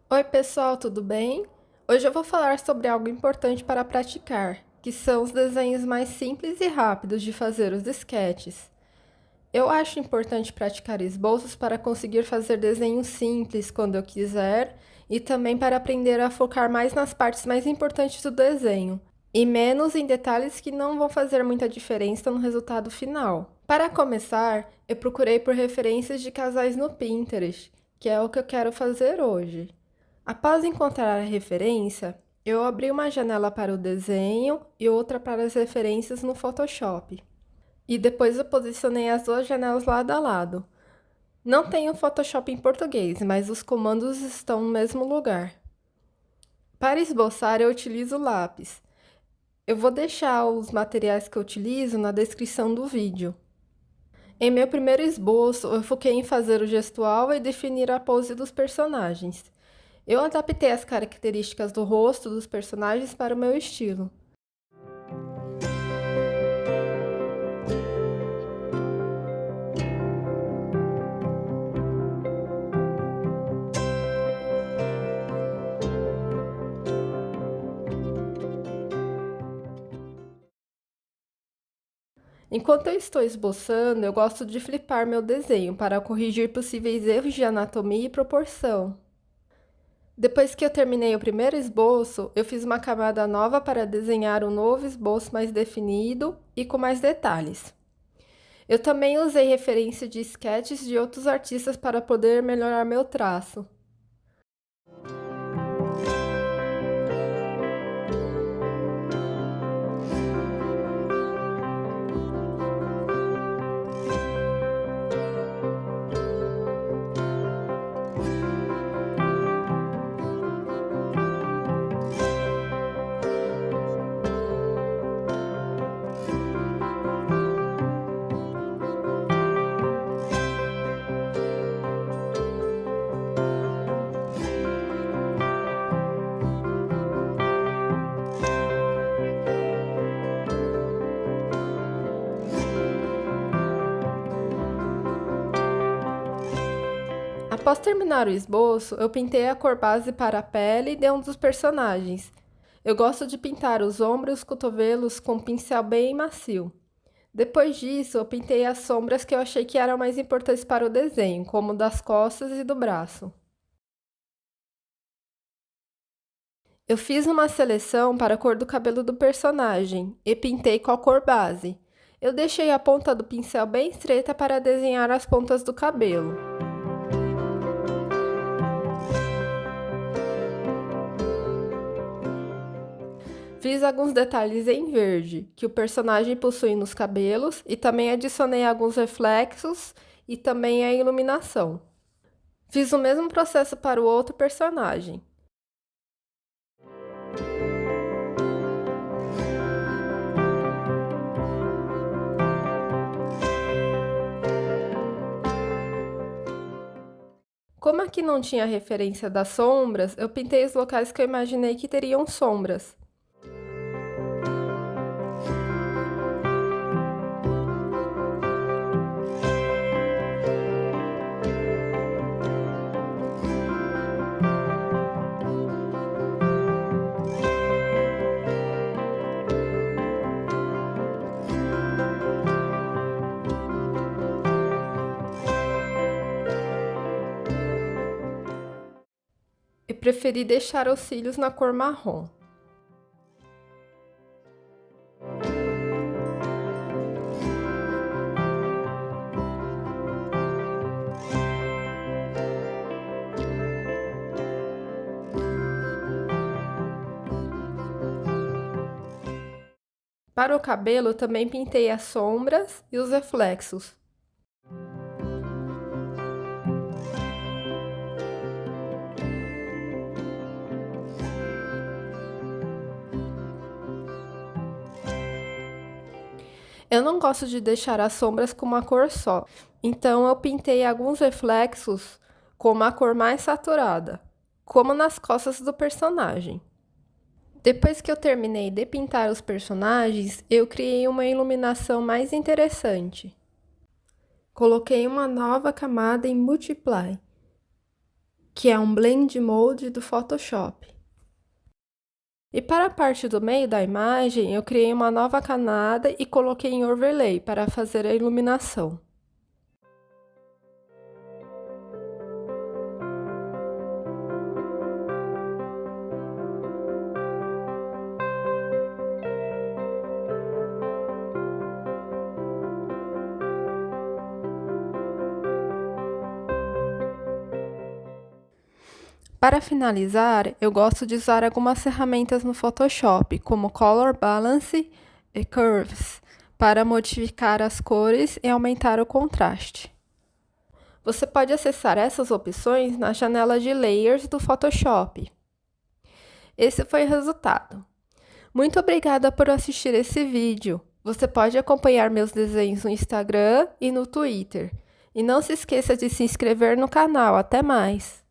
Oi, pessoal, tudo bem? Hoje eu vou falar sobre algo importante para praticar, que são os desenhos mais simples e rápidos de fazer os sketches. Eu acho importante praticar esboços para conseguir fazer desenhos simples quando eu quiser e também para aprender a focar mais nas partes mais importantes do desenho e menos em detalhes que não vão fazer muita diferença no resultado final. Para começar, eu procurei por referências de casais no Pinterest, que é o que eu quero fazer hoje. Após encontrar a referência, eu abri uma janela para o desenho e outra para as referências no Photoshop. E depois eu posicionei as duas janelas lado a lado. Não tenho Photoshop em português, mas os comandos estão no mesmo lugar. Para esboçar, eu utilizo lápis. Eu vou deixar os materiais que eu utilizo na descrição do vídeo. Em meu primeiro esboço, eu foquei em fazer o gestual e definir a pose dos personagens. Eu adaptei as características do rosto dos personagens para o meu estilo. Enquanto eu estou esboçando, eu gosto de flipar meu desenho para corrigir possíveis erros de anatomia e proporção. Depois que eu terminei o primeiro esboço, eu fiz uma camada nova para desenhar um novo esboço mais definido e com mais detalhes. Eu também usei referência de sketches de outros artistas para poder melhorar meu traço. Após terminar o esboço, eu pintei a cor base para a pele de um dos personagens. Eu gosto de pintar os ombros e os cotovelos com um pincel bem macio. Depois disso, eu pintei as sombras que eu achei que eram mais importantes para o desenho, como das costas e do braço. Eu fiz uma seleção para a cor do cabelo do personagem e pintei com a cor base. Eu deixei a ponta do pincel bem estreita para desenhar as pontas do cabelo. Fiz alguns detalhes em verde, que o personagem possui nos cabelos, e também adicionei alguns reflexos e também a iluminação. Fiz o mesmo processo para o outro personagem. Como aqui não tinha referência das sombras, eu pintei os locais que eu imaginei que teriam sombras. E preferi deixar os cílios na cor marrom. Para o cabelo, eu também pintei as sombras e os reflexos. Eu não gosto de deixar as sombras com uma cor só, então eu pintei alguns reflexos com uma cor mais saturada, como nas costas do personagem. Depois que eu terminei de pintar os personagens, eu criei uma iluminação mais interessante. Coloquei uma nova camada em Multiply. que é um blend mode do Photoshop. E para a parte do meio da imagem, eu criei uma nova camada e coloquei em overlay para fazer a iluminação. Para finalizar, eu gosto de usar algumas ferramentas no Photoshop, como Color Balance e Curves, para modificar as cores e aumentar o contraste. Você pode acessar essas opções na janela de Layers do Photoshop. Esse foi o resultado. Muito obrigada por assistir esse vídeo. Você pode acompanhar meus desenhos no Instagram e no Twitter. E não se esqueça de se inscrever no canal. Até mais!